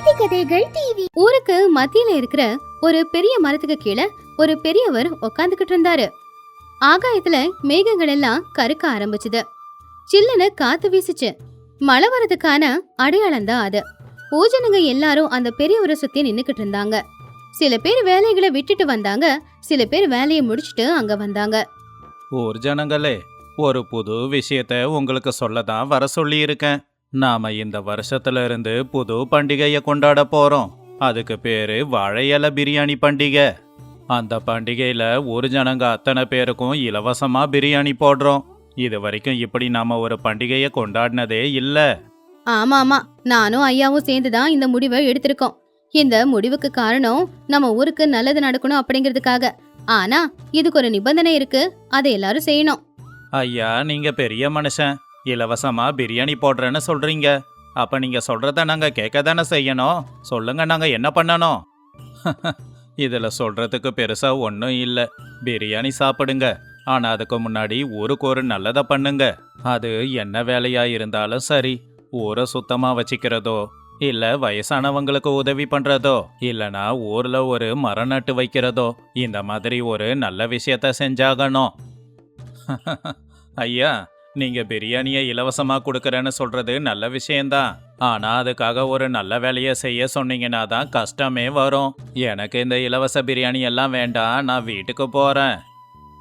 நீதி கதைகள் டிவி. ஊருக்கு மத்தியில இருக்கிற ஒரு பெரிய மரத்துக்கு கீழே ஒரு பெரியவர் உட்காந்துக்கிட்டு இருந்தாரு. ஆகாயத்துல மேகங்கள் எல்லாம் கருக்க ஆரம்பிச்சுது. சில்லுன்னு காத்து வீசுச்சு. மழை வரதுக்கான அடையாளம் தான் அது. பூஜனுங்க எல்லாரும் அந்த பெரியவரை சுத்தி நின்னுக்கிட்டு இருந்தாங்க. சில பேர் வேலைகளை விட்டுட்டு வந்தாங்க, சில பேர் வேலையை முடிச்சுட்டு அங்க வந்தாங்க. ஊர் ஜனங்களே, ஒரு புது விஷயத்த உங்களுக்கு சொல்லதான் வர சொல்லி இருக்கேன். நாம இந்த வருஷத்துல இருந்து புது பண்டிகையை கொண்டாட போறோம். அதுக்கு பேரு வாழை இலை பிரியாணி பண்டிகை. அந்த பண்டிகையில ஊர் ஜனங்க அத்தனை பேருக்கும் இலவசமா பிரியாணி போடுறோம். இது வரைக்கும் இப்படி நாம ஒரு பண்டிகையை கொண்டாடினதே இல்ல. ஆமா ஆமா, நானும் ஐயாவும் சேர்ந்துதான் இந்த முடிவை எடுத்திருக்கோம். இந்த முடிவுக்கு காரணம் நம்ம ஊருக்கு நல்லது நடக்கணும் அப்படிங்கிறதுக்காக. ஆனா இதுக்கு ஒரு நிபந்தனை இருக்கு, அதை எல்லாரும் செய்யணும். ஐயா, நீங்க பெரிய மனுஷன், இலவசமா பிரியாணி போடுறேன்னு சொல்றீங்க. அப்ப நீங்க சொல்றத நாங்க கேட்க தானே செய்யணும். சொல்லுங்க, நாங்க என்ன பண்ணணும்? இதுல சொல்றதுக்கு பெருசா ஒன்றும் இல்ல. பிரியாணி சாப்பிடுங்க, ஆனா அதுக்கு முன்னாடி ஊருக்கு ஒரு நல்லதை பண்ணுங்க. அது என்ன வேலையா இருந்தாலும் சரி, ஊரை சுத்தமா வச்சுக்கிறதோ, இல்ல வயசானவங்களுக்கு உதவி பண்றதோ, இல்லனா ஊர்ல ஒரு மரம் நட்டு வைக்கிறதோ, இந்த மாதிரி ஒரு நல்ல விஷயத்த செஞ்சாகணும். ஐயா, நீங்க பிரியாணியை இலவசமா கொடுக்கறேன்னு சொல்றது நல்ல விஷயம்தான். ஆனா அதுக்காக ஒரு நல்ல வேலையை செய்ய சொன்னீங்கன்னா தான் கஷ்டமே வரும். எனக்கு இந்த இலவச பிரியாணி எல்லாம் வேண்டாம், நான் வீட்டுக்கு போறேன்.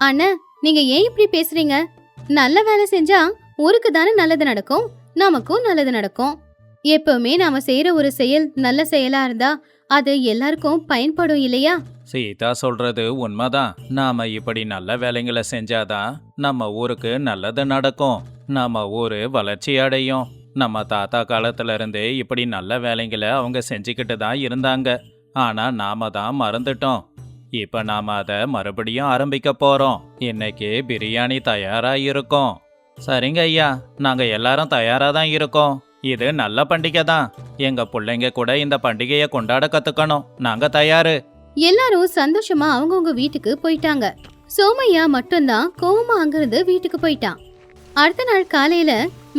அண்ணா, நீங்க ஏன் இப்படி பேசுறீங்க? நல்ல வேலை செஞ்சா ஊருக்கு தானே நல்லது நடக்கும், நமக்கும் நல்லது நடக்கும். எப்பவுமே நாம செய்யற ஒரு செயல் நல்ல செயலா இருந்தா அது எல்லாருக்கும் பயன்படும் இல்லையா? சீதா சொல்றது உண்மைதான். நாம இப்படி நல்ல வேலைங்களை செஞ்சாதான் நம்ம ஊருக்கு நல்லது நடக்கும், நம்ம ஊரு வளர்ச்சி அடையும். நம்ம தாத்தா காலத்துல இருந்தே இப்படி நல்ல வேலைங்களை அவங்க செஞ்சுக்கிட்டு தான் இருந்தாங்க. ஆனா நாம தான் மறந்துட்டோம். இப்ப நாம அதை மறுபடியும் ஆரம்பிக்க போறோம். இன்னைக்கு பிரியாணி தயாரா இருக்கும். சரிங்க ஐயா, நாங்க எல்லாரும் தயாரா தான் இருக்கோம். இது நல்ல பண்டிகை தான். எங்க பிள்ளைங்க கூட இந்த பண்டிகையை கொண்டாட கத்துக்கணும். நாங்க தயாரு. எல்லாரும் சந்தோஷமா அவங்கவுங்க வீட்டுக்கு போயிட்டாங்க. சோமையா மட்டும்தான் கோவமா அங்கிருந்து வீட்டுக்கு போயிட்டான். அடுத்த நாள் காலையில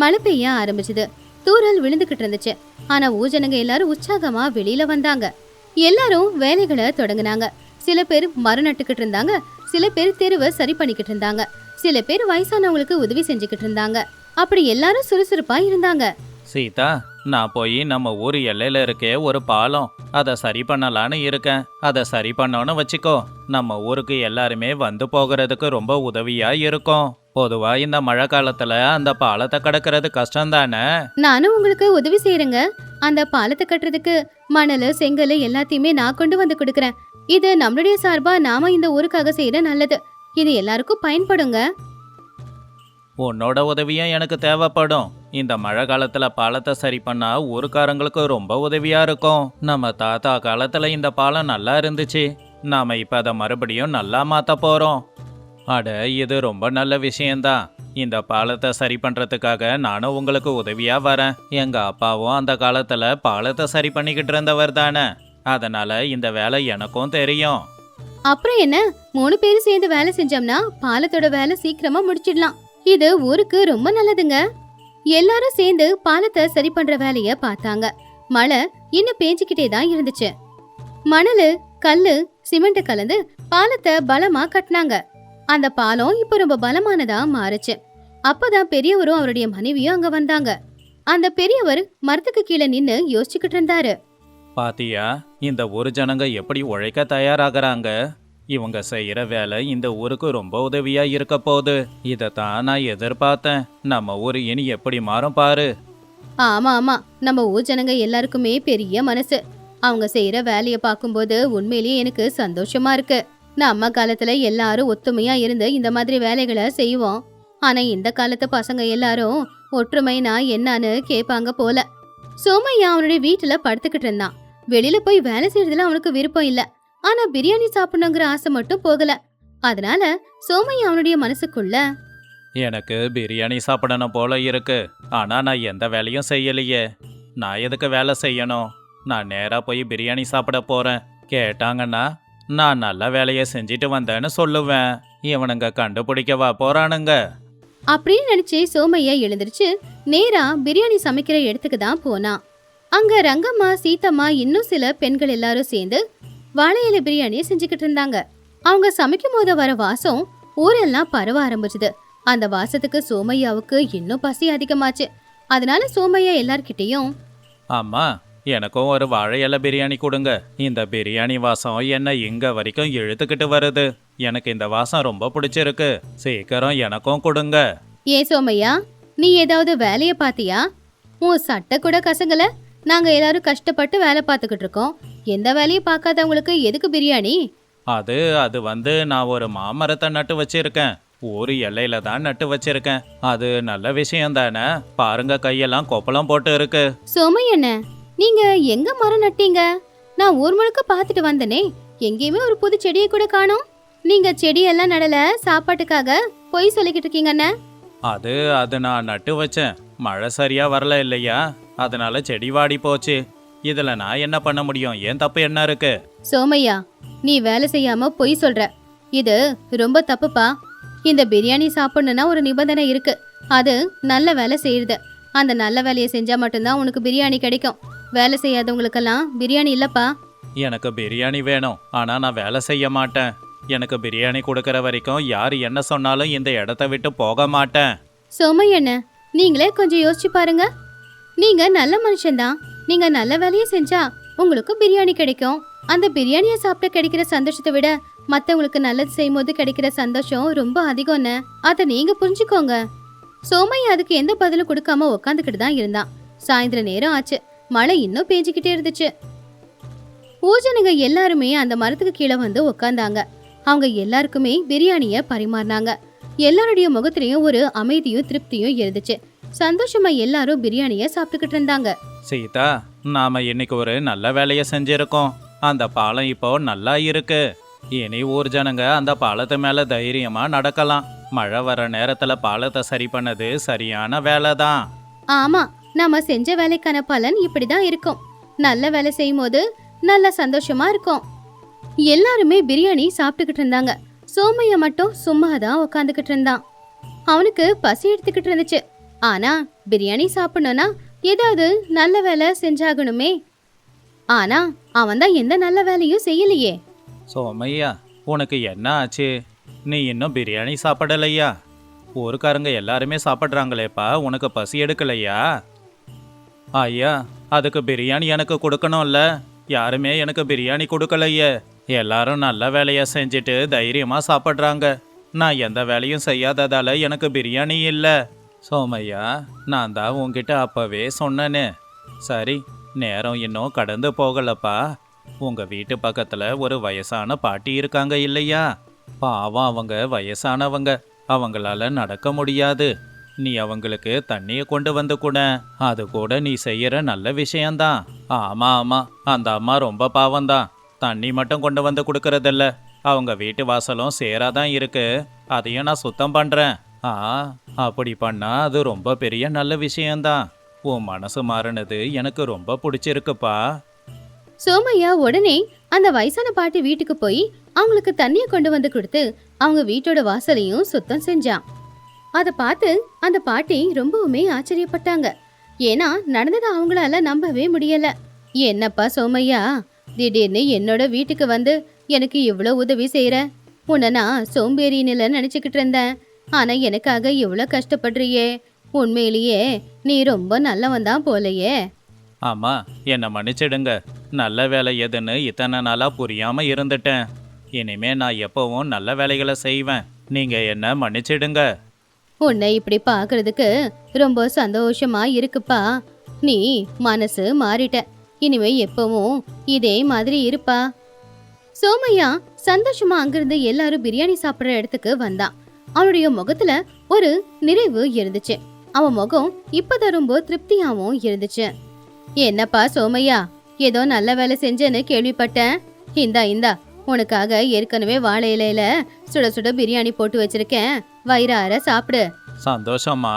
மழை பெய்ய ஆரம்பிச்சது. தூறல் விழுந்துகிட்டு இருந்துச்சு. ஆனா ஊஜனங்க எல்லாரும் உற்சாகமா வெளியில வந்தாங்க. எல்லாரும் வேலைகளை தொடங்கினாங்க. சில பேர் மரம் நட்டுக்கிட்டு இருந்தாங்க, சில பேர் தெருவை சரி பண்ணிக்கிட்டு இருந்தாங்க, சில பேர் வயசானவங்களுக்கு உதவி செஞ்சுக்கிட்டு இருந்தாங்க. அப்படி எல்லாரும் சுறுசுறுப்பா இருந்தாங்க. சீதா, நான் போய் நம்ம ஊர் எல்லையில இருக்கே ஒரு பாலம், அதை சரி பண்ணலான்னு இருக்கேன். அதை சரி பண்ணோன்னு வச்சுக்கோ, நம்ம ஊருக்கு எல்லாருமே வந்து போகிறதுக்கு ரொம்ப உதவியா இருக்கும். பொதுவா இந்த மழை காலத்துல அந்த பாலத்தை கடக்கிறது கஷ்டம் தானே. நானும் உங்களுக்கு உதவி செய்யறேங்க. அந்த பாலத்தை கட்டுறதுக்கு மணல் செங்கல் எல்லாத்தையுமே நான் கொண்டு வந்து கொடுக்கறேன். இது நம்மளுடைய சார்பா நாம இந்த ஊருக்காக செய்யற நல்லது. இது எல்லாருக்கும் பயன்படுங்க. உன்னோட உதவியும் எனக்கு தேவைப்படும். இந்த மழை காலத்துல பாலத்தை சரி பண்ணா ஊருக்காரங்களுக்கு ரொம்ப உதவியா இருக்கும். நம்ம தாத்தா காலத்துல இந்த பாலம் நல்லா இருந்துச்சு. நாம இப்ப அதை மறுபடியும் நல்லா மாத்த போறோம். அட, இது ரொம்ப நல்ல விஷயம்தான். இந்த பாலத்தை சரி பண்றதுக்காக நானும் உங்களுக்கு உதவியா வரேன். எங்க அப்பாவும் அந்த காலத்துல பாலத்தை சரி பண்ணிக்கிட்டு இருந்தவர் தானே. அதனால இந்த வேலை எனக்கும் தெரியும். அப்புறம் என்ன, 3 பேரும் சேர்ந்து வேலை செஞ்சோம்னா பாலத்தோட வேலை சீக்கிரமா முடிச்சிடலாம். இது ஊருக்கு ரொம்ப நல்லதுங்க. எல்லாரும் சேர்ந்து பாலத்தை சரி பண்ற வேலைய பார்த்தாங்க. மழை இன்னும் பேஞ்சுக்கிட்டே தான் இருந்துச்சு. மணலு கல்லு சிமெண்ட் கலந்து பாலத்தை பலமா கட்டினாங்க. அந்த பாலம் இப்ப ரொம்ப பலமானதா மாறுச்சு. அப்பதான் பெரியவரும் அவருடைய மனைவியும் அங்க வந்தாங்க. அந்த பெரியவர் மரத்துக்கு கீழே நின்னு யோசிச்சுக்கிட்டு இருந்தாரு. பாத்தியா, இந்த ஊர் ஜனங்க எப்படி உழைக்க தயாராகிறாங்க. இவங்க செய்யற வேலை இந்த ஊருக்கு ரொம்ப உதவியா இருக்க போகுது. இதைத்தான் நான் எதிர்பார்த்தேன். நம்ம ஊர் இனி எப்படி மாறும் பாரு. ஆமா ஆமா, நம்ம ஊர் ஜனங்க எல்லாருக்குமே பெரிய மனசு. அவங்க செய்யற வேலைய பார்க்கும்போது உண்மையிலேயே எனக்கு சந்தோஷமா இருக்கு. நம்ம காலத்துல எல்லாரும் ஒத்துமையா இருந்து இந்த மாதிரி வேலைகளை செய்வோம். ஆனா இந்த காலத்து பசங்க எல்லாரும் ஒற்றுமைனா என்னன்னு கேட்பாங்க போல. சோமையா அவனுடைய வீட்டுல படுத்துக்கிட்டு இருந்தான். வெளியில போய் வேலை செய்யறதுல அவனுக்கு விருப்பம் இல்ல. ஆனா பிரியாணி சாப்பிடணுங்கிற ஆசை மட்டும் போகல. அதனால சோமையா அவனுடைய மனசுக்குள்ள, எனக்கு பிரியாணி சாப்பிடணும் போல இருக்கு. ஆனா நான் எந்த வேலையும் செய்யலையே. நான் எதுக்கு வேலை செய்யணும்? நான் நேரா போய் பிரியாணி சாப்பிட போறேன். கேட்டாங்கன்னா நான் நல்ல வேலையை செஞ்சுட்டு வந்தேன்னு சொல்லுவேன். இவனுங்க கண்டுபிடிக்கவா போறானுங்க. அப்படின்னு நினைச்சு சோமையா எழுந்திருச்சு நேரா பிரியாணி சமைக்கிற இடத்துக்கு தான் போனான். அங்க ரங்கம்மா, சீத்தம்மா, இன்னும் சில பெண்கள் எல்லாரும் சேர்ந்து வாழை இலை பிரியாணியை செஞ்சுக்கிட்டு இருந்தாங்க. அவங்க சமைக்கும் போது வர வாசம் ஊரெல்லாம் பரவ ஆரம்பிச்சுது. அந்த வாசத்துக்கு சோமையாவுக்கு இன்னும் பசி அதிகமாச்சு. அதனால சோமையா எல்லார்கிட்டயும், அம்மா, எனக்கும் ஒரு வாழை இலை பிரியாணி கொடுங்க. இந்த பிரியாணி வாசம் என்ன இங்க வரைக்கும் இழுத்துக்கிட்டு வருது. எனக்கு இந்த வாசம் ரொம்ப பிடிச்சிருக்கு. சீக்கிரம் எனக்கும் கொடுங்க. ஏ சோமையா, நீ ஏதாவது வேலைய பாத்தியா? உன் சட்டை கூட கசங்கல. நாங்க எல்லாரும் கஷ்டப்பட்டு வேலை பார்த்துக்கிட்டு இருக்கோம். எந்த வேலையும் பார்க்காதவங்களுக்கு எதுக்கு பிரியாணி? அது நான் ஒரு மாமரத்தை நட்டு வச்சிருக்கேன். ஒரு எல்லையில தான் நட்டு வச்சிருக்கேன். அது நல்ல விஷயம் தானே. பாருங்க, கையெல்லாம் கொப்பளம் போட்டு இருக்கு. சோமையண்ண, நீங்க எங்க மரம் நட்டீங்க? நான் ஊர் முழுக்க பார்த்துட்டு வந்தனே, எங்கேயுமே ஒரு புது செடியை கூட காணோம். நீங்க செடியெல்லாம் நடல, சாப்பாட்டுக்காக பொய் சொல்லிக்கிட்டு இருக்கீங்க அண்ணே. அது நான் நட்டு வச்சேன். மழை சரியா வரல இல்லையா, அதனால செடி வாடி போச்சு. இதுல நான் என்ன பண்ண முடியும்? ஏன் தப்பு என்ன இருக்கு? சோமையா, நீ வேலை செய்யாம பொய் சொல்ற. இது ரொம்ப தப்புப்பா. இந்த பிரியாணி சாப்பிடணும்னா ஒரு நிபந்தனை இருக்கு. அது நல்ல வேலை செய்யுது. அந்த நல்ல வேலையை செஞ்சா மட்டும்தான் உனக்கு பிரியாணி கிடைக்கும். வேலை செய்யாதவங்களுக்கெல்லாம் பிரியாணி இல்லப்பா. எனக்கு பிரியாணி வேணும், ஆனா நான் வேலை செய்ய மாட்டேன். எனக்கு பிரியாணி கொடுக்கற வரைக்கும் யார் என்ன சொன்னாலும் இந்த இடத்த விட்டு போக மாட்டேன். சோமையண்ண, நீங்களே கொஞ்சம் யோசிச்சு பாருங்க. நீங்க நல்ல மனுஷன்தான். நீங்க நல்ல வேலையை செஞ்சா உங்களுக்கு பிரியாணி கிடைக்கும். அந்த பிரியாணியை சாப்பிட்டு கிடைக்கிற சந்தோஷத்தை விட மத்தவங்களுக்கு நல்லது செய்யும் போது கிடைக்கிற சந்தோஷம் ரொம்ப அதிகம்னு அதை நீங்க புரிஞ்சுக்கோங்க. சோமையா அதுக்கு எந்த பதிலும் கொடுக்காம உக்காந்துக்கிட்டு தான் இருந்தான். சாயந்தர நேரம் ஆச்சு. மழை இன்னும் பேஞ்சுக்கிட்டே இருந்துச்சு. ஊஜனுங்க எல்லாருமே அந்த மரத்துக்கு கீழே வந்து உக்காந்தாங்க. அவங்க எல்லாருக்குமே பிரியாணிய பரிமாறினாங்க. எல்லாருடைய முகத்திலையும் ஒரு அமைதியும் திருப்தியும் இருந்துச்சு. சந்தோஷமா எல்லாரும் பிரியாணிய சாப்பிட்டுக்கிட்டு இருந்தாங்க. சீதா, நாம இன்னைக்கு ஒரு நல்ல வேலையை செஞ்சிருக்கோம். அந்த பாலம் இப்போ நல்லா இருக்கு. இனி ஊர் ஜனங்க அந்த பாலத்து மேல தைரியமா நடக்கலாம். மழை வர நேரத்துல பாலத்தை சரி பண்ணது சரியான வேலை தான். ஆமா, நாம செஞ்ச வேலைக்கான பலன் இப்படிதான் இருக்கும். நல்ல வேலை செய்யும் போது நல்ல சந்தோஷமா இருக்கும். எல்லாருமே பிரியாணி சாப்பிட்டுக்கிட்டு இருந்தாங்க. சோமையா மட்டும் சும்மா தான் உக்காந்துக்கிட்டு இருந்தான். அவனுக்கு பசி எடுத்துக்கிட்டு இருந்துச்சு. ஆனா பிரியாணி சாப்பிடணும்னா ஏதாவது நல்ல வேலை செஞ்சாகணுமே. ஆனா அவன் தான் எந்த நல்ல வேலையும் செய்யலையே. சோமையா, உனக்கு என்ன ஆச்சு? நீ இன்னும் பிரியாணி சாப்பிடலையா? ஊருக்காரங்க எல்லாருமே சாப்பிட்றாங்களேப்பா, உனக்கு பசி எடுக்கலையா? ஐயா, அதுக்கு பிரியாணி எனக்கு கொடுக்கணும்ல. யாருமே எனக்கு பிரியாணி கொடுக்கலையே. எல்லாரும் நல்ல வேலையை செஞ்சுட்டு தைரியமா சாப்பிட்றாங்க. நான் எந்த வேலையும் செய்யாததால எனக்கு பிரியாணி இல்லை. சோமையா, நான் தான் உன்கிட்ட அப்பவே சொன்னேனே. சரி, நேரம் இன்னும் கடந்து போகலப்பா. உங்க வீட்டு பக்கத்துல ஒரு வயசான பாட்டி இருக்காங்க இல்லையா? பாவம், அவங்க வயசானவங்க. அவங்களால நடக்க முடியாது. நீ அவங்களுக்கு தண்ணிய கொண்டு வந்து கூட. அது கூட நீ செய்யற நல்ல விஷயம்தான். ஆமா ஆமா, அந்த அம்மா ரொம்ப பாவம்தான். தண்ணி மட்டும் கொண்டு வந்து கொடுக்கறதில்ல, அவங்க வீட்டு வாசலும் சேராதான் இருக்கு. அதையும் நான் சுத்தம் பண்றேன். அப்படி பண்ணா அது ரொம்ப பெரிய நல்ல விஷயம்தான். உன் மனசு மாறினது எனக்கு ரொம்ப பிடிச்சிருக்குப்பா. சோமையா உடனே அந்த வயசான பாட்டி வீட்டுக்கு போய் அவங்களுக்கு தண்ணிய கொண்டு வந்து கொடுத்து அவங்க வீட்டோட வாசலையும் சுத்தம் செஞ்சான். அதை பார்த்து அந்த பாட்டி ரொம்பவுமே ஆச்சரியப்பட்டாங்க. ஏன்னா நடந்ததை அவங்களால நம்பவே முடியல. என்னப்பா சோமையா, திடீர்னு என்னோட வீட்டுக்கு வந்து எனக்கு இவ்வளவு உதவி செய்யற? உன்னை நான் சோம்பேறின்னு நினைச்சுக்கிட்டு இருந்தேன். ஆனா எனக்காக இவ்வளவு கஷ்டப்படுறியே. உண்மையிலேயே நீ ரொம்ப நல்லவன் தான் போலையே. ஆமா, என்னை மன்னிச்சிடுங்க. நல்ல வேலை எதுன்னு இத்தனை நாளா புரியாம இருந்துட்டேன். இனிமே நான் எப்பவும் நல்ல வேலைகளை செய்வேன். நீங்க என்ன மன்னிச்சிடுங்க. உன்னை இப்படி பாக்குறதுக்கு ரொம்ப சந்தோஷமா இருக்குப்பா. நீ மனசு மாறிட்ட. இனிமே எப்பவும் இதே மாதிரி இருப்பா. சோமையா சந்தோஷமா அங்கிருந்து எல்லாரும் பிரியாணி சாப்பிடுற இடத்துக்கு வந்தான். அவனுடைய முகத்துல ஒரு நிறைவு இருந்துச்சு. அவன் முகம் இப்பதான் ரொம்ப திருப்தியாவும் இருந்துச்சு. என்னப்பா சோமையா, ஏதோ நல்ல வேலை செஞ்சேன்னு கேள்விப்பட்டேன். இந்தா உனக்காக ஏற்கனவே வாழை இலையில சுட சுட பிரியாணி போட்டு வச்சிருக்கேன். வயிறார சாப்பிடு. சந்தோஷமா.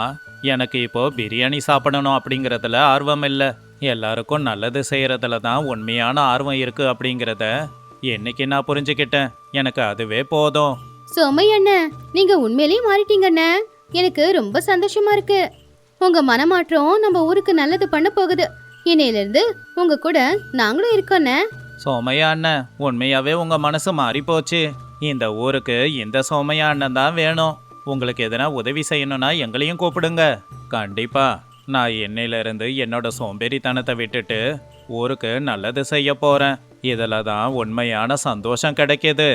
எனக்கு இப்போ பிரியாணி சாப்பிடணும் அப்படிங்கறதுல ஆர்வம் இல்லை. எல்லாருக்கும் நல்லது செய்யறதுல தான் உண்மையான ஆர்வம் இருக்கு அப்படிங்கிறத என்னைக்கு நான் புரிஞ்சுக்கிட்டேன். எனக்கு அதுவே போதும். சோமையண்ண, நீங்க உண்மையிலேயே மாறிட்டீங்கண்ண. எனக்கு ரொம்ப சந்தோஷமா இருக்கு. உங்க மனமாற்றம் நம்ம ஊருக்கு நல்லது பண்ண போகுது. இன்னையில இருந்து உங்க கூட நாங்களும் இருக்கோண்ணே. சோமையா அண்ணன், உண்மையாவே உங்க மனசு மாறி போச்சு. இந்த ஊருக்கு இந்த சோமையா அண்ணன் தான் வேணும். உங்களுக்கு எதனா உதவி செய்யணும்னா எங்களையும் கூப்பிடுங்க. கண்டிப்பா நான் என்னையில இருந்து என்னோட சோம்பேறித்தனத்தை விட்டுட்டு ஊருக்கு நல்லது செய்ய போறேன். இதுல தான் உண்மையான சந்தோஷம் கிடைக்குது.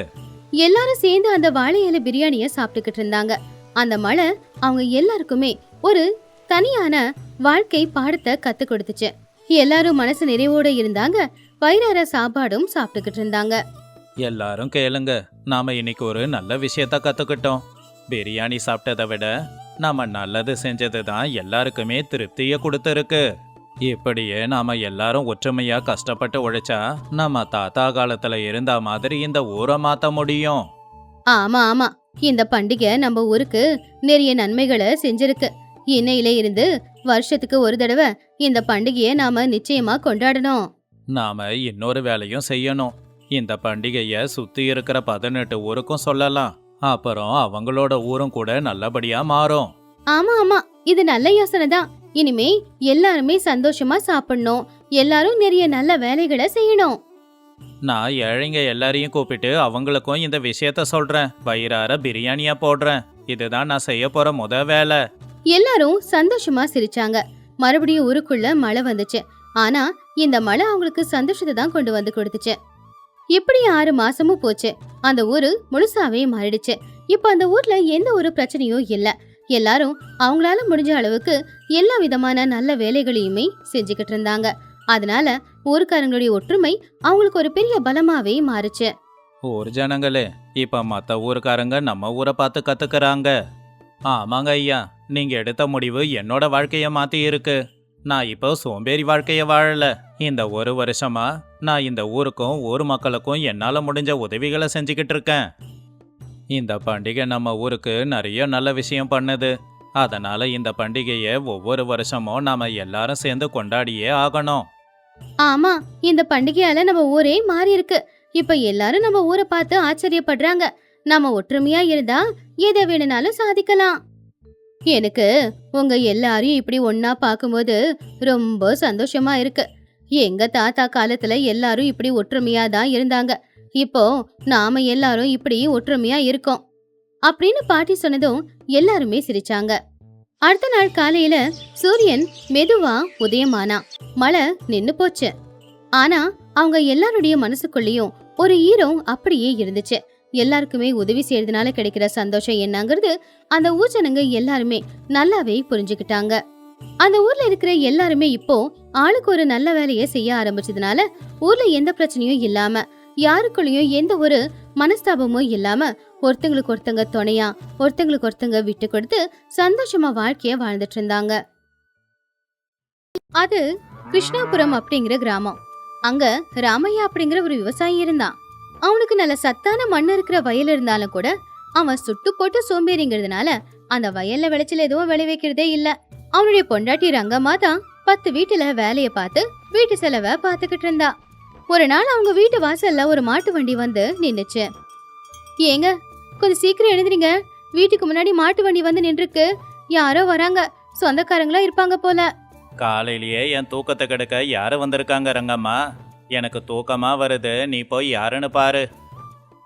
எல்லாரும் சேர்ந்து அந்த வாழை இலை பிரியாணிய சாப்பிட்டுக்கிட்டு இருந்தாங்க. அந்த மழை அவங்க எல்லாருக்குமே ஒரு தனியான வாழ்க்கை பாடத்தை கத்து கொடுத்துச்சு. எல்லாரும் மனசு நிறைவோட இருந்தாங்க. வயிறார சாப்பாடும் சாப்பிட்டுக்கிட்டு இருந்தாங்க. எல்லாரும் கேளுங்க, நாம இன்னைக்கு ஒரு நல்ல விஷயத்த கத்துக்கிட்டோம். பிரியாணி சாப்பிட்டதை விட நாம நல்லது செஞ்சது தான் எல்லாருக்குமே திருப்தியை கொடுத்துருக்கு. இப்படியே நாம எல்லாரும் ஒற்றுமையா கஷ்டப்பட்டு உழைச்சா நம்ம தாத்தா காலத்துல இருந்த மாதிரி இந்த ஊரை மாத்த முடியும். ஆமா ஆமா, இந்த பண்டிகை நம்ம ஊருக்கு நிறைய நன்மைகளை செஞ்சிருக்கு. இன்னையில இருந்து வருஷத்துக்கு ஒரு தடவை இந்த பண்டிகையை நாம நிச்சயமா கொண்டாடணும். நாம இன்னொரு வேலையும் செய்யணும். இந்த பண்டிகைய சுத்தி இருக்கிற 18 ஊருக்கும் சொல்லலாம். அப்புறம் அவங்களோட ஊரும் கூட நல்லபடியா மாறும். ஆமா ஆமா, இது நல்ல யோசனை தான். இனிமே எல்லாருமே சந்தோஷமா சாப்பிடணும். எல்லாரும் நிறைய நல்ல வேலைகளை செய்யணும். நான் ஏழைங்க எல்லாரையும் கூப்பிட்டு அவங்களுக்கும் இந்த விஷயத்த சொல்றேன். வயிறார பிரியாணியா போடுறேன். இதுதான் நான் செய்ய போற முத வேலை. எல்லாரும் சந்தோஷமா சிரிச்சாங்க. மறுபடியும் ஊருக்குள்ள மழை வந்துச்சு. ஆனா இந்த மழை அவங்களுக்கு சந்தோஷத்தை தான் கொண்டு வந்து கொடுத்துச்சு. இப்படி 6 மாசமும் போச்சு. அந்த ஊரு முழுசாவே மாறிடுச்சு. இப்ப அந்த ஊர்ல எந்த ஒரு பிரச்சனையும் இல்ல. எல்லாரும் அவங்களால முடிஞ்ச அளவுக்கு எல்லா விதமான நல்ல வேலைகளையுமே செஞ்சுக்கிட்டு இருந்தாங்க. அதனால ஊருக்காரங்களுடைய ஒற்றுமை அவங்களுக்கு ஒரு பெரிய பலமாவே மாறுச்சு. ஊர் ஜனங்களே, இப்ப மத்த ஊருக்காரங்க நம்ம ஊரை பார்த்து கத்துக்கிறாங்க. ஆமாங்க ஐயா, நீங்க எடுத்த முடிவு என்னோட வாழ்க்கைய மாத்தி இருக்கு. நான் இப்போ சோம்பேறி வாழ்க்கைய வாழல. இந்த ஒரு வருஷமா நான் இந்த ஊருக்கும் ஊர் மக்களுக்கும் என்னால முடிஞ்ச உதவிகளை செஞ்சுக்கிட்டு இருக்கேன். இந்த பண்டிகை நம்ம ஊருக்கு நிறைய நல்ல விஷயம் பண்ணுது. அதனால இந்த பண்டிகையை ஒவ்வொரு வருஷமும் நாம எல்லாரும் சேர்ந்து கொண்டாடியே ஆகணும். ஆமா, இந்த பண்டிகையால நம்ம ஊரே மாறி இருக்கு. இப்ப எல்லாரும் நம்ம ஊரை பார்த்து ஆச்சரியப்படுறாங்க. நாம ஒற்றுமையா இருந்தா எதை வேணும்னாலும் சாதிக்கலாம். எனக்கு உங்க எல்லாரையும் இப்படி ஒன்னா பார்க்கும்போது ரொம்ப சந்தோஷமா இருக்கு. எங்க தாத்தா காலத்துல எல்லாரும் இப்படி ஒற்றுமையா தான் இருந்தாங்க. இப்போ நாம எல்லாரும் இப்படி ஒற்றுமையா இருக்கோம் அப்படின்னு பாட்டி சொன்னதும் எல்லாருமே சிரிச்சாங்க. அடுத்த நாள் காலையில சூரியன் மெதுவா உதயமானா. மழை நின்னு போச்சு. ஆனா அவங்க எல்லாருடைய மனசுக்குள்ளேயும் ஒரு ஈரம் அப்படியே இருந்துச்சு. எல்லாருக்குமே உதவி செய்யறதுனால கிடைக்கிற சந்தோஷம் என்னங்கிறது அந்த ஊர் ஜனங்க எல்லாருமே நல்லாவே புரிஞ்சுக்கிட்டாங்க. அந்த ஊர்ல இருக்கிற எல்லாருமே இப்போ ஆளுக்கு ஒரு நல்ல வேலையை செய்ய ஆரம்பிச்சதுனால ஊர்ல எந்த பிரச்சனையும் இல்லாம, யாருக்குள்ளயும் எந்த ஒரு மனஸ்தாபமும் இல்லாம ஒருத்தங்களுக்கு ஒருத்தங்க துணையா, ஒருத்தங்களுக்கு ஒருத்தங்க விட்டு கொடுத்து சந்தோஷமா வாழ்க்கைய வாழ்ந்துட்டு இருந்தாங்க. அது கிருஷ்ணாபுரம் அப்படிங்கிற கிராமம். அங்க ராமையா அப்படிங்கிற ஒரு விவசாயி இருந்தான். அவனுக்கு நல்ல சத்தான மண் இருக்கிற வயல் இருந்தாலும் கூட அவன் சுட்டு போட்டு சோம்பேறிங்கிறதுனால அந்த வயல்ல விளைச்சல் எதுவும் விளைவிக்கிறதே இல்ல. அவனுடைய பொண்டாட்டி ரங்கம்மா தான் 10 வீட்டுல வேலைய பார்த்து வீட்டு செலவை பார்த்துக்கிட்டு இருந்தா. ஒரு நாள் அவங்க வீட்டு வாசல்ல ஒரு மாட்டு வண்டி வந்து நின்னுச்சு. ஏங்க, கொஞ்சம் சீக்கிரம் எழுந்துறீங்க. வீட்டுக்கு முன்னாடி மாட்டு வண்டி வந்து நின்றுருக்கு. யாரோ வராங்க. சொந்தக்காரங்களா இருப்பாங்க போல. காலையிலேயே என் தூக்கத்தை கெடுக்க யாரு வந்திருக்காங்க ரங்கம்மா? எனக்கு தூக்கமா வருது, நீ போய் யாருன்னு பாரு.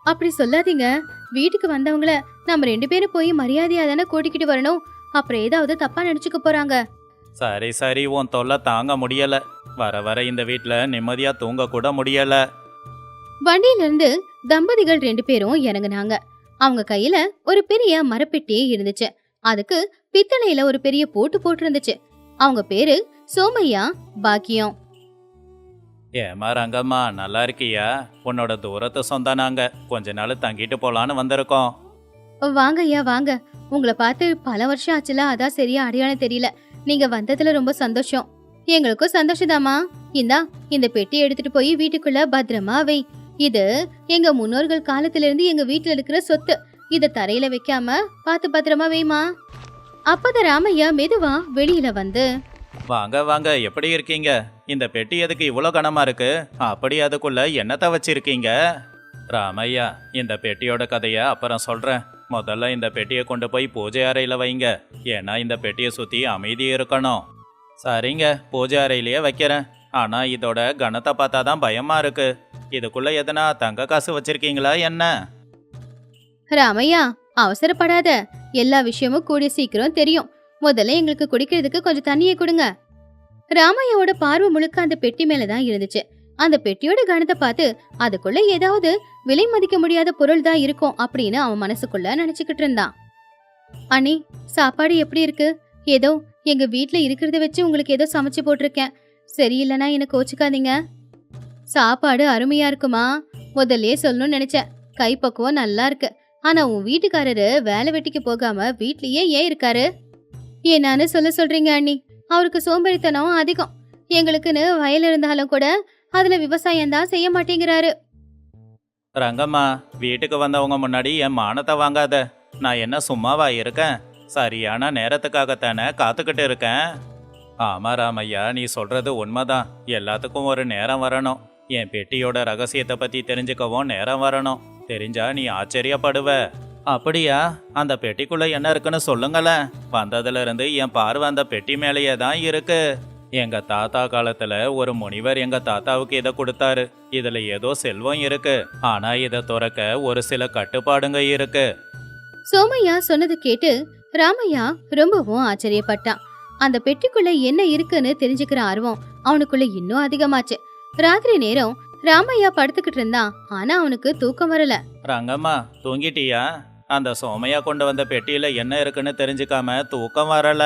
அப்படி சொல்லாதீங்க. வீட்டுக்கு வந்தவங்கள நம்ம 2 பேரும் போய் மரியாதையா தானே கூட்டிக்கிட்டு வரணும். அப்புறம் ஏதாவது தப்பா நினைச்சுக்க போறாங்க. சரி சரி, உன் தொல்லை தாங்க முடியல. வர வர இந்த வீட்ல நிம்மதியா தூங்க கூட முடியல. வண்டியில இருந்து தம்பதிகள் 2 பேரும் இறங்குனாங்க. அவங்க கையில ஒரு பெரிய மரப்பெட்டியே இருந்துச்சு. அதுக்கு பித்தளையில ஒரு பெரிய போட்டு போட்டிருந்துச்சு. அவங்க பேரு சோமையா, பாக்கியம். ஏமா ரங்கம்மா, நல்லா இருக்கியா? உன்னோட தூரத்து சொந்தம் நாங்க. கொஞ்ச நாள் தங்கிட்டு போலான்னு வந்திருக்கோம். வாங்க ஐயா, வாங்க. உங்களை பார்த்து பல வருஷம் ஆச்சுல, அதான் சரியா அடையாளம் தெரியல. நீங்க வந்ததுல ரொம்ப சந்தோஷம். எங்களுக்கும் சந்தோஷதாமா. இந்தா, இந்த பெட்டி எடுத்துட்டு போய் வீட்டுக்குள்ள பத்திரமா வை. இது எங்க முன்னோர்கள் காலத்துல இருந்து எங்க வீட்டுல இருக்கிற சொத்து. இத தரையில வைக்காம பார்த்து பத்திரமா வைமா. அப்பதான் ராமையா மெதுவா வெளியில வந்து, வாங்க வாங்க, எப்படி இருக்கீங்க? இந்த பெட்டி எதுக்கு இவ்வளோ கனமா இருக்கு? அப்படி அதுக்குள்ள என்னத்தை வச்சிருக்கீங்க? ராமையா, இந்த பெட்டியோட கதைய அப்புறம் சொல்றேன். முதல்ல இந்த பெட்டியை கொண்டு போய் பூஜை அறையில வைங்க. ஏன்னா இந்த பெட்டியை சுத்தி அமைதி இருக்கணும். சரிங்க, பூஜை அறையிலேயே வைக்கிறேன். ஆனா இதோட கனத்தை பார்த்தா தான் பயமா இருக்கு. இதுக்குள்ள எதனா தங்க காசு வச்சிருக்கீங்களா என்ன? ராமையா, அவசரப்படாத. எல்லா விஷயமும் கூடிய சீக்கிரம் தெரியும். முதல்ல எங்களுக்கு குடிக்கிறதுக்கு கொஞ்சம் தண்ணியை கொடுங்க. ராமையாவோட பார்வை முழுக்க அந்த பெட்டி மேலதான் இருந்துச்சு. அந்த பெட்டியோட கணத்தை பார்த்து அதுக்குள்ள ஏதாவது விலை மதிக்க முடியாத பொருள் தான் இருக்கும் அப்படின்னு அவன் மனசுக்குள்ள நினைச்சுக்கிட்டு இருந்தான். அண்ணி, சாப்பாடு எப்படி இருக்கு? ஏதோ எங்க வீட்ல இருக்கிறத வச்சு உங்களுக்கு ஏதோ சமைச்சு போட்டிருக்கேன். சரியில்லைன்னா எனக்கு கோச்சுக்காதீங்க. சாப்பாடு அருமையா இருக்குமா? முதல்லயே சொல்லணும்னு நினைச்சேன். கைப்பக்குவம் நல்லா இருக்கு. ஆனா உன் வீட்டுக்காரரு வேலை வெட்டிக்கு போகாம வீட்லயே ஏன் இருக்காரு? என்னன்னு சொல்றீங்க அண்ணி? அவருக்கு சோம்பேறித்தனம் அதிகம். எங்களுக்குன்னு வயல் இருந்தாலும் கூட அதுல விவசாயம் தான் செய்ய மாட்டேங்கிறாரு. ரங்கம்மா, வீட்டுக்கு வந்தவங்க முன்னாடி என் மானத்தை வாங்காத. நான் என்ன சும்மாவா இருக்கேன்? சரியான நேரத்துக்காகத்தானே காத்துக்கிட்டு இருக்கேன். ஆமா ராமையா, நீ சொல்றது உண்மைதான். எல்லாத்துக்கும் ஒரு நேரம் வரணும். என் பெட்டியோட ரகசியத்தை பத்தி தெரிஞ்சுக்கவும் நேரம் வரணும். தெரிஞ்சா நீ ஆச்சரியப்படுவ. அப்படியா? அந்த பெட்டிக்குள்ள என்ன இருக்குன்னு சொல்லுங்களேன். வந்ததுல இருந்து என் பார்வை அந்த பெட்டி மேலேயே தான் இருக்கு. எங்க தாத்தா காலத்துல ஒரு முனிவர் எங்க தாத்தாவுக்கு இதை கொடுத்தாரு. இதுல ஏதோ செல்வம் இருக்கு. ஆனா இதை துறக்க ஒரு சில கட்டுப்பாடுங்க இருக்கு. சோமையா சொன்னது கேட்டு ராமையா ரொம்பவும் ஆச்சரியப்பட்டான். அந்த பெட்டிக்குள்ள என்ன இருக்குன்னு தெரிஞ்சுக்கிற ஆர்வம் அவனுக்குள்ள இன்னும் அதிகமாச்சு. ராத்திரி நேரம் ராமையா படுத்துக்கிட்டு இருந்தான். ஆனா அவனுக்கு தூக்கம் வரல. ரங்கம்மா, தூங்கிட்டியா? அந்த சோமையா கொண்டு வந்த பெட்டியில என்ன இருக்குன்னு தெரிஞ்சுக்காம தூக்கம் வரல.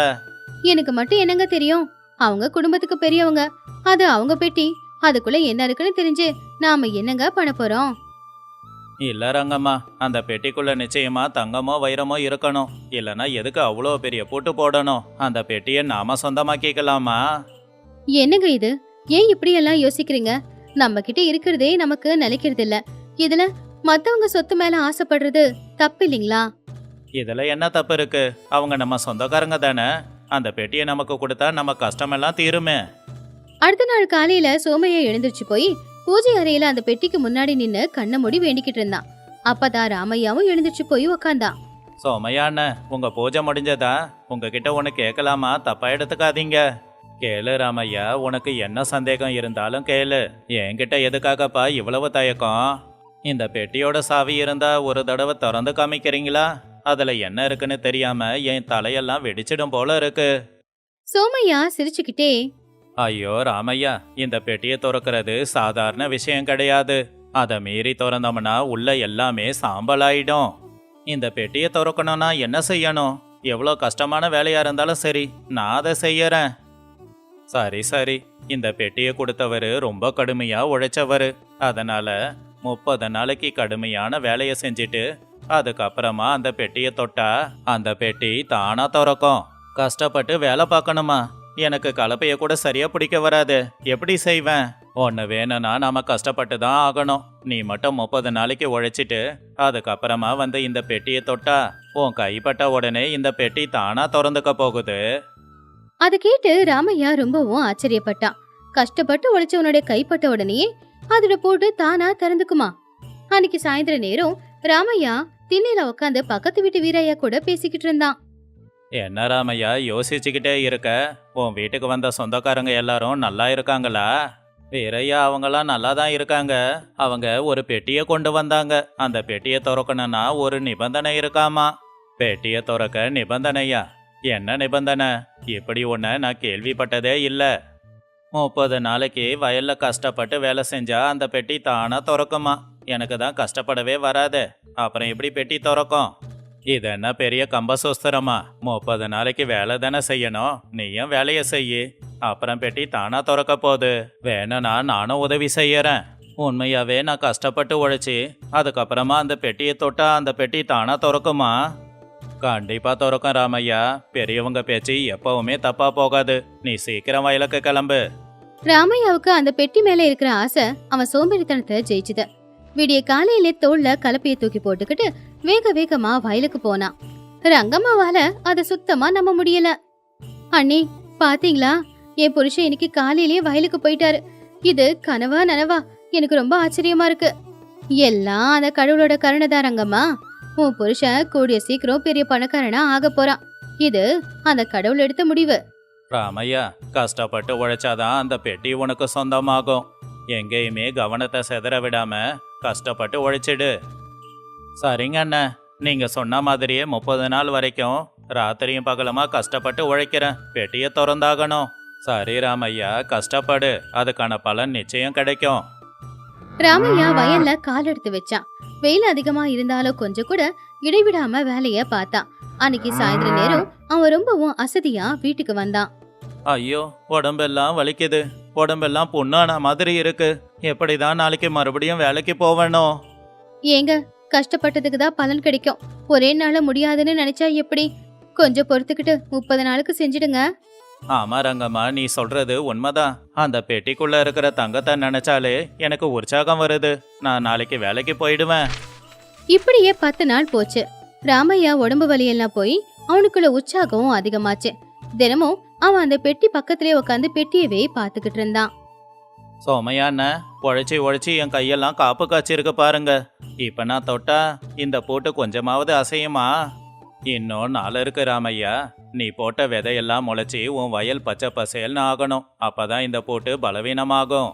எனக்கு மட்டும் என்னங்க தெரியும்? அவங்க குடும்பத்துக்கு பெரியவங்க. அது அவங்க பெட்டி. அதுக்குள்ள என்ன இருக்குன்னு தெரிஞ்சு நாம என்னங்க பண்ண போறோம்? இல்ல ரங்கம்மா, அந்த பெட்டிக்குள்ள நிச்சயமா தங்கமோ வைரமோ இருக்கணும். இல்லனா எதுக்கு அவ்வளோ பெரிய பூட்டு போடணும்? அந்த பெட்டியை நாம சொந்தமாக்கிக்கலாமா? என்னங்க இது? ஏன் இப்படி எல்லாம் யோசிக்கிறீங்க? நம்ம கிட்ட இருக்கிறதே நமக்கு நிலைக்கிறது இல்ல. இதுல மத்தவங்க சொத்து மேல ஆசைப்படுறது தப்பு இல்லைங்களா? இதுல என்ன தப்பு இருக்கு? அவங்க நம்ம சொந்தக்காரங்க தானே. அந்த பெட்டியை நமக்கு கொடுத்தா நம்ம கஷ்டமெல்லாம் தீருமே. அடுத்த நாள் காலையில சோமையா எழுந்திருச்சு போய் பூஜை அறையில அந்த பெட்டிக்கு முன்னாடி நின்னு கண்ண மூடி வேண்டிக்கிட்டு இருந்தான். அப்பதான் ராமையாவும் எழுந்திருச்சு போய் உக்காந்தான். சோமையா அண்ணன், உங்க பூஜை முடிஞ்சதா? உங்ககிட்ட ஒன்று கேட்கலாமா? தப்பா எடுத்துக்காதீங்க. கேளு ராமையா, உனக்கு என்ன சந்தேகம் இருந்தாலும் கேளு. என்கிட்ட எதுக்காகப்பா இவ்வளவு தயக்கம்? இந்த பெட்டியோட சாவி இருந்தா ஒரு தடவை திறந்து காமிக்கிறீங்களா? அதுல என்ன இருக்குன்னு தெரியாம என் தலையெல்லாம் வெடிச்சிடும் போல இருக்கு. சோமையா சிரிச்சுக்கிட்டே, ஐயோ ராமையா, இந்த பெட்டியை திறக்கிறது சாதாரண விஷயம் கிடையாது. அதை மீறி திறந்தோம்னா உள்ள எல்லாமே சாம்பலாயிடும். இந்த பெட்டியை திறக்கணும்னா என்ன செய்யணும்? எவ்வளோ கஷ்டமான வேலையா இருந்தாலும் சரி, நான் அதை செய்யறேன். சரி சரி, இந்த பெட்டியை கொடுத்தவரு ரொம்ப கடுமையா உழைச்சவரு. அதனால 30 நாளைக்கு கடுமையான வேலையை செஞ்சுட்டு அதுக்கப்புறமா அந்த பெட்டியை தொட்டா அந்த பெட்டி தானா திறக்கும். கஷ்டப்பட்டு வேலை பார்க்கணுமா? எனக்கு கலப்பைய கூட சரியா பிடிக்க வராது. எப்படி செய்வேன்? ஒன்று வேணும்னா நாம கஷ்டப்பட்டு தான் ஆகணும். நீ மட்டும் 30 நாளைக்கு உழைச்சிட்டு அதுக்கப்புறமா வந்து இந்த பெட்டியை தொட்டா உன் கைப்பட்ட உடனே இந்த பெட்டி தானா திறந்துக்க போகுது. அதை கேட்டு ராமையா ரொம்பவும் ஆச்சரியப்பட்டான். கஷ்டப்பட்டு உழைச்சவனுடைய கைப்பட்ட உடனே அதோட போட்டு தானா திறந்துக்குமா? அன்னைக்கு சாயந்தர நேரம் ராமையா திண்ணையில உட்காந்து பக்கத்து வீட்டு வீரையா கூட பேசிக்கிட்டு இருந்தான். என்ன ராமையா யோசிச்சுக்கிட்டே இருக்க? உன் வீட்டுக்கு வந்த சொந்தக்காரங்க எல்லாரும் நல்லா இருக்காங்களா? வீரையா அவங்களாம் நல்லா தான் இருக்காங்க. அவங்க ஒரு பெட்டியை கொண்டு வந்தாங்க. அந்த பெட்டியை திறக்கணும்னா ஒரு நிபந்தனை இருக்காமா. பெட்டியை திறக்க நிபந்தனையா? என்ன நிபந்தனை? இப்படி ஒன்ன நான் கேள்விப்பட்டதே இல்லை. 30 நாளைக்கு வயல்ல கஷ்டப்பட்டு வேலை செஞ்சா அந்த பெட்டி தானா திறக்குமா. எனக்கு தான் கஷ்டப்படவே வராது. அப்புறம் எப்படி பெட்டி திறக்கும்? இது என்ன பெரிய கம்பசூஸ்திரமா? 30 நாளைக்கு வேலை தானே செய்யணும். நீயும் வேலையை செய்யு. அப்புறம் பெட்டி தானா திறக்க போகுது. வேணும்னா நானும் உதவி செய்யறேன். உண்மையாவே நான் கஷ்டப்பட்டு உழைச்சி அதுக்கப்புறமா அந்த பெட்டியை தொட்டா அந்த பெட்டி தானா திறக்குமா? கண்டிப்பா திறக்கும் ராமையா. பெரியவங்க பேச்சு எப்பவுமே தப்பா போகாது. நீ சீக்கிரம் வயலுக்கு கிளம்பு. ராமையாவுக்கு அந்த பெட்டி மேல இருக்கிற ஆசை அவன் சோம்பேறித்தனத்தை ஜெயிச்சுது. விடிய காலையிலே தோல்ல கலப்பைய தூக்கி போட்டுக்கிட்டு வேக வேகமா வயலுக்கு போனான். ரங்கம்மாவால அதை சுத்தமா நம்ப முடியல. அண்ணி, பாத்தீங்களா? என் புருஷன் இன்னைக்கு காலையிலேயே வயலுக்கு போயிட்டாரு. இது கனவா நனவா? எனக்கு ரொம்ப ஆச்சரியமா இருக்கு. எல்லாம் அந்த கடவுளோட கருணைதான் ரங்கம்மா. உன் புருஷன் கூடிய சீக்கிரம் பெரிய பணக்காரனா ஆக போறான். இது அந்த கடவுள் எடுத்த முடிவு. ராமையா, கஷ்டப்பட்டு உழைச்சாதான் அந்த பெட்டி உனக்கு சொந்தமாகும். எங்கேயுமே கவனத்தை சிதற விடாம கஷ்டப்பட்டு உழைச்சிடு. சரிங்க அண்ணா, நீங்க சொன்ன மாதிரியே 30 நாள் வரைக்கும் ராத்திரியும் பகலுமா கஷ்டப்பட்டு உழைக்கிறேன். பெட்டியை திறந்தாகணும். சரி ராமையா, கஷ்டப்படு, அதுக்கான பலன் நிச்சயம் கிடைக்கும். ராமையா வயல்ல கால் எடுத்து வச்சான். வெயில் அதிகமா இருந்தாலும் கொஞ்சம் கூட இடைவிடாம வேலைய பார்த்தான். அன்னைக்கு சாயந்தர நேரம் அவன் ரொம்பவும் அசதியா வீட்டுக்கு வந்தான். ஐயோ, உடம்பெல்லாம் வலிக்குது. உடம்பெல்லாம் புண்ணான மாதிரி இருக்கு. எப்படிதான் நாளைக்கு மறுபடியும் வேலைக்கு போவேணும்? ஏங்க, கஷ்டப்பட்டதுக்கு தான் பலன் கிடைக்கும். ஒரே நாள முடியாதுன்னு நினைச்சா எப்படி? கொஞ்சம் பொறுத்துக்கிட்டு 30 நாளுக்கு செஞ்சிடுங்க. ஆமா ரங்கம்மா, நீ சொல்றது உண்மைதான். அந்த பெட்டிக்குள்ள இருக்கிற தங்கத்தை நினைச்சாலே எனக்கு உற்சாகம் வருது. நான் நாளைக்கு வேலைக்கு போயிடுவேன். இப்படியே 10 நாள் போச்சு. ராமையா உடம்பு வலியெல்லாம் போய் அவனுக்குள்ள உற்சாகம் அதிகமாச்சு. தினமும் அவன் அந்த பெட்டி பக்கத்திலே உட்காந்து பெட்டியவே பாத்துக்கிட்டு இருந்தான். சோமையா அண்ணன், உழைச்சி உழைச்சி என் கையெல்லாம் காப்பு காய்ச்சிருக்கு பாருங்க. இப்ப நான் தொட்டா இந்த போட்டு கொஞ்சமாவது அசையுமா? இன்னும் நாள் இருக்கு ராமையா. நீ போட்ட விதையெல்லாம் முளைச்சி உன் வயல் பச்சை பசேல்னு ஆகணும். அப்பதான் இந்த போட்டு பலவீனமாகும்.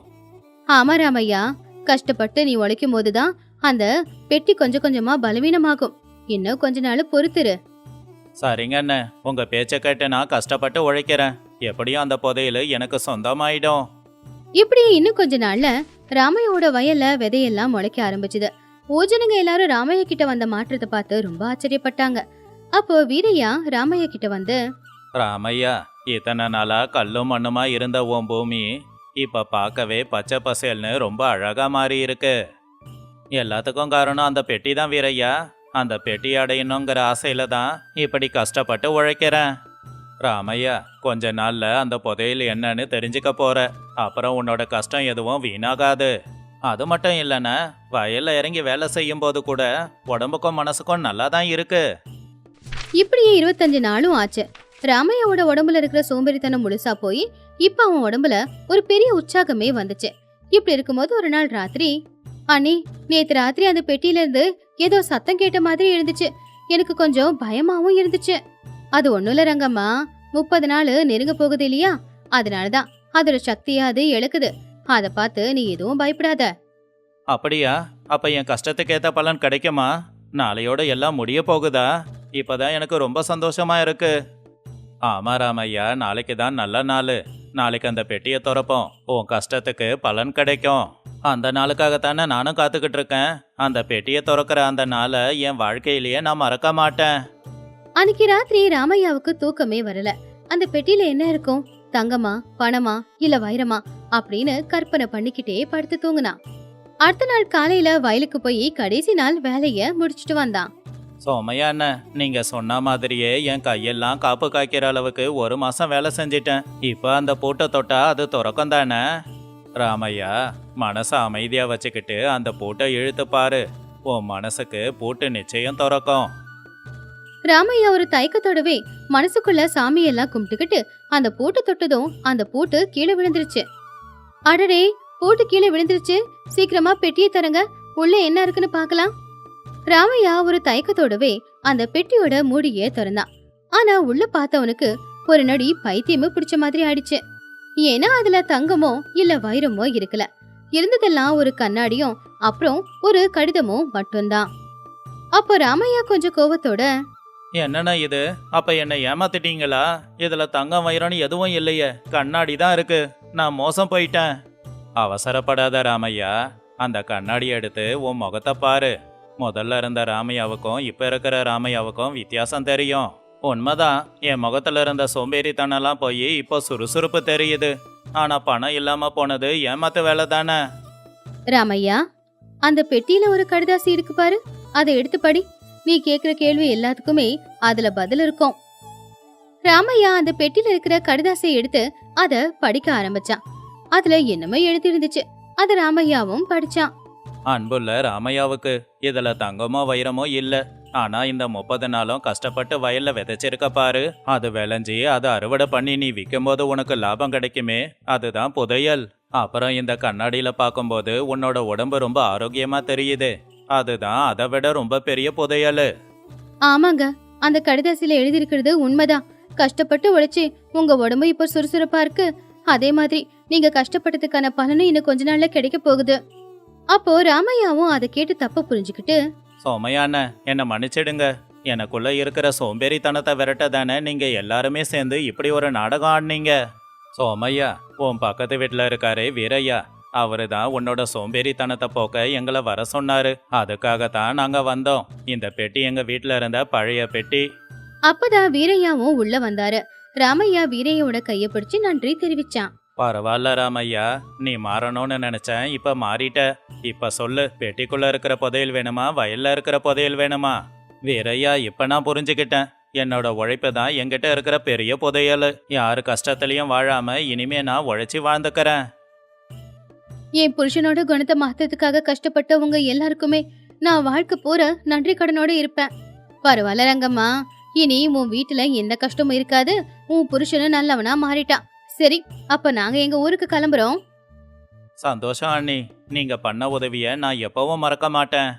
ஆமா ராமையா, கஷ்டப்பட்டு நீ உழைக்கும் போதுதான் அந்த பெட்டி கொஞ்சம் கொஞ்சமா பலவீனமாகும். இன்னும் கொஞ்ச நாள் பொறுத்துரு. சரிங்க அண்ணன், உங்க பேச்ச கேட்டு நான் கஷ்டப்பட்டு உழைக்கிறேன். எப்படியும் அந்த புதையல் எனக்கு சொந்தமாயிடும். இப்படியே இன்னும் கொஞ்ச நாள்ல ராமையோட வயல்ல விதையெல்லாம் முளைக்க ஆரம்பிச்சுது. ஓஜனுங்க எல்லாரும் ராமையா கிட்ட வந்த மாற்றத்தை பார்த்து ரொம்ப ஆச்சரியப்பட்டாங்க. அப்போ வீரையா ராமையா கிட்ட வந்து, ராமையா, இத்தனை நாளா கல்லும் மண்ணுமா இருந்த உன் பூமி இப்ப பார்க்கவே பச்சை பசேல்னு ரொம்ப அழகா மாறி இருக்கு. எல்லாத்துக்கும் காரணம் அந்த பெட்டி தான் வீரையா. அந்த பெட்டி அடையணுங்கிற ஆசையில தான் இப்படி கஷ்டப்பட்டு உழைக்கிறேன். ராமையா, கொஞ்ச நாள்ல அந்த புதையல் என்னன்னு தெரிஞ்சுக்க போற. அப்புறம் உன்னோட கஷ்டம் எதுவும் வீணாகாது. அது மட்டும் இல்லைன்னா வயல்ல இறங்கி வேலை செய்யும் போது கூட உடம்புக்கும் மனசுக்கும் நல்லா தான் இருக்கு. இப்படியே 25 நாளும் ஆச்சு. ராமையாவோட உடம்புல இருக்கிற சோம்பேறித்தனம் முழுசா போய் இப்ப அவன் உடம்புல ஒரு பெரிய உற்சாகமே வந்துச்சு. இப்படி இருக்கும்போது ஒரு நாள் ராத்திரி, அண்ணி, நேத்து ராத்திரி அந்த பெட்டியில இருந்து ஏதோ சத்தம் கேட்ட மாதிரி இருந்துச்சு. எனக்கு கொஞ்சம் பயமாவும் இருந்துச்சு. அது ஒண்ணும் இல்ல ரங்கம்மா, 30 நாள் நெருங்க போகுது இல்லையா, அதனாலதான் அதோட சக்தியா அது இழக்குது. அத பார்த்து நீ எதுவும் பயப்படாத. அப்படியா? அப்ப என் கஷ்டத்துக்கு ஏத்த பலன் கிடைக்குமா? நாளையோட எல்லாம் முடிய போகுதா? இப்பதான் எனக்கு ரொம்ப சந்தோஷமா இருக்கு. ஆமா ராமையா, நாளைக்கு தான் நல்ல நாள். நாளைக்கு அந்த பெட்டியை திறப்போம். உன் கஷ்டத்துக்கு பலன் கிடைக்கும். அந்த நாளுக்காகத்தானே நானும் காத்துக்கிட்டு இருக்கேன். அந்த பெட்டியை திறக்கிற அந்த நாளை என் வாழ்க்கையிலேயே நான் மறக்க மாட்டேன். அன்னைக்கு ராத்திரி ராமையாவுக்கு தூக்கமே வரல. அந்த பெட்டியில என்ன இருக்கும்? தங்கமா, பணமா, இல்ல வைரமா அப்படின்னு கற்பனை பண்ணிக்கிட்டே படுத்து தூங்குனான். அடுத்த நாள் காலையில வயலுக்கு போய் கடைசி நாள் வேலைய முடிச்சிட்டு வந்தான். சோமையா அண்ணன், நீங்க சொன்ன மாதிரியே என் கையெல்லாம் காப்பு காய்க்கிற அளவுக்கு 1 மாசம் வேலை செஞ்சிட்டேன். இப்ப அந்த பூட்டை தொட்டா அது திறக்கும் தானே? ராமையா, மனசை அமைதியா வச்சுக்கிட்டு அந்த பூட்டை இழுத்து பாரு. உன் மனசுக்கு பூட்டு நிச்சயம் திறக்கும். ராமையா ஒரு தயக்கத்தோடவே மனசுக்குள்ள சாமியெல்லாம் கும்பிட்டுக்கிட்டு அந்த பூட்டை தொட்டதும் அந்த பூட்டு கீழே விழுந்துருச்சு. அடடே, பூட்டு கீழே விழுந்துருச்சு. சீக்கிரமா பெட்டியை தரங்க, உள்ள என்ன இருக்குன்னு பாக்கலாம். ராமையா ஒரு தயக்கத்தோடவே அந்த பெட்டியோட மூடியே திறந்தான். ஆனா உள்ள பார்த்தவனுக்கு ஒரு நொடி பைத்தியமே பிடிச்ச மாதிரி ஆயிடுச்சு. ஏன்னா அதுல தங்கமோ இல்ல வைரமோ இருக்கல. இருந்ததெல்லாம் ஒரு கண்ணாடியும் அப்புறம் ஒரு கடிதமும் மட்டும்தான். அப்போ ராமையா கொஞ்சம் கோவத்தோட, என்னண்ணா இது? அப்ப என்ன ஏமாத்திட்டீங்களா? இதுல தங்கம் வைரம்னு எதுவும் இல்லையே, கண்ணாடி தான் இருக்கு. நான் மோசம் போயிட்டேன். அவசரப்படாத ராமையா, அந்த கண்ணாடி எடுத்து உன் முகத்தை பாரு. முதல்ல இருந்த ராமையாவுக்கும் இப்ப இருக்கிற ராமையாவுக்கும் வித்தியாசம் தெரியும். உண்மைதான், என் முகத்துல இருந்த சோம்பேறித்தனெல்லாம் போய் இப்போ சுறுசுறுப்பு தெரியுது. ஆனா பணம் இல்லாம போனது ஏமாத்த வேலை தானே. ராமையா, அந்த பெட்டியில ஒரு கடிதாசி இருக்கு பாரு, அதை எடுத்து படி. நீ கேக்குற கேள்வி எல்லாத்துக்குமே அதுல பதில் இருக்கும். ராமையா அந்த பெட்டியில இருக்கிற கடிதாசியை எடுத்து அத படிக்க ஆரம்பிச்சான். அதுல என்னமோ எழுதி இருந்துச்சு. அத ராமையாவும் படிச்சான். அன்புள்ள ராமையாவுக்கு, இதுல தங்கமோ வைரமோ இல்ல. ஆனா இந்த 30 நாளும் கஷ்டப்பட்டு வயல்ல விதைச்சிருக்க பாரு. அது விளைஞ்சி அதை அறுவடை பண்ணி நீ விற்கும் போது உனக்கு லாபம் கிடைக்குமே, அதுதான் புதையல். அப்புறம் இந்த கண்ணாடியில பார்க்கும்போது உன்னோட உடம்பு ரொம்ப ஆரோக்கியமா தெரியுது. அதுதான் அதை விட ரொம்ப பெரிய புதையல். ஆமாங்க, அந்த கடிதாசியில எழுதி இருக்கிறது உண்மைதான். கஷ்டப்பட்டு உழைச்சி உங்க உடம்பு இப்ப சுறுசுறுப்பா இருக்கு. அதே மாதிரி நீங்க கஷ்டப்பட்டதுக்கான பலனும் இன்னும் கொஞ்ச நாள்ல கிடைக்க போகுது. அப்போ ராமையாவும் அதை கேட்டு தப்ப புரிஞ்சுக்கிட்டு, சோமையான என்னை மன்னிச்சிடுங்க. எனக்குள்ள இருக்கிற சோம்பேறித்தனத்தை விரட்ட தானே நீங்க எல்லாருமே சேர்ந்து இப்படி ஒரு நாடகம் ஆடினீங்க. சோமையா, உன் பக்கத்து வீட்டில் இருக்காரே வீரையா, அவரு தான் உன்னோட சோம்பேறித்தனத்தை போக்க எங்களை வர சொன்னாரு. அதுக்காகத்தான் நாங்க வந்தோம். இந்த பெட்டி எங்க வீட்டில் இருந்த பழைய பெட்டி. அப்பதான் வீரையாவும் உள்ள வந்தாரு. ராமையா வீரையோட கைய பிடிச்சு நன்றி தெரிவிச்சான். பரவாயில்ல ராமையா, நீ மாறணும்னு நினைச்சேன், இப்ப மாறிட்ட. இப்ப சொல்லு, பெட்டிக்குள்ள இருக்கிற புதையல் வேணுமா, வயல்ல இருக்கிற புதையல் வேணுமா? வீரையா, இப்ப நான் புரிஞ்சுக்கிட்டேன். என்னோட உழைப்பு தான் என்கிட்ட இருக்கிற பெரிய புதையல். யாரு கஷ்டத்துலயும் வாழாம இனிமே நான் உழைச்சி வாழ்ந்துக்கிறேன். என் புருஷனோட குணத்தை மாத்ததுக்காக கஷ்டப்பட்டவங்க எல்லாருக்குமே நான் வாழ்க்கை பூரா நன்றி கடனோட இருப்பேன். பரவாயில்ல ரங்கம்மா, இனி உன் வீட்டுல எந்த கஷ்டமும் இருக்காது. உன் புருஷனும் நல்லவனா மாறிட்டான். சரி, அப்ப நாங்க எங்க ஊருக்கு கிளம்புறோம். சந்தோஷம் அண்ணி, நீங்க பண்ண உதவிய நான் எப்பவும் மறக்க மாட்டேன்.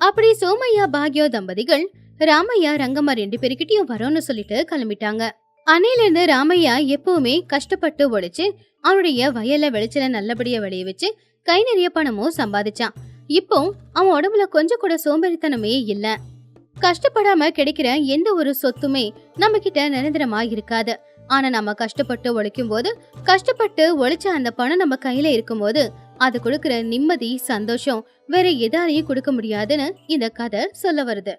அப்படி சோமையா பாக்யோ தம்பதிகள் ராமையா ரங்கம்மா 2 பேருக்கிட்டையும் வரோன்னு சொல்லிட்டு கிளம்பிட்டாங்க. அன்னையில இருந்து ராமையா எப்பவுமே கஷ்டப்பட்டு உழைச்சு அவனுடைய வயல்ல விளைச்சல நல்லபடியா விளைய வச்சு கை நிறைய பணமும் சம்பாதிச்சான். இப்போ அவன் உடம்புல கொஞ்சம் கூட சோம்பேறித்தனமே இல்ல. கஷ்டப்படாம கிடைக்கிற எந்த ஒரு சொத்துமே நம்ம கிட்ட நிரந்தரமா இருக்காது. ஆனா நம்ம கஷ்டப்பட்டு உழைக்கும் போது, கஷ்டப்பட்டு உழைச்ச அந்த பணம் நம்ம கையில இருக்கும்போது அது கொடுக்கிற நிம்மதி, சந்தோஷம் வேற எதாலையும் கொடுக்க முடியாதுன்னு இந்த கதை சொல்ல வருது.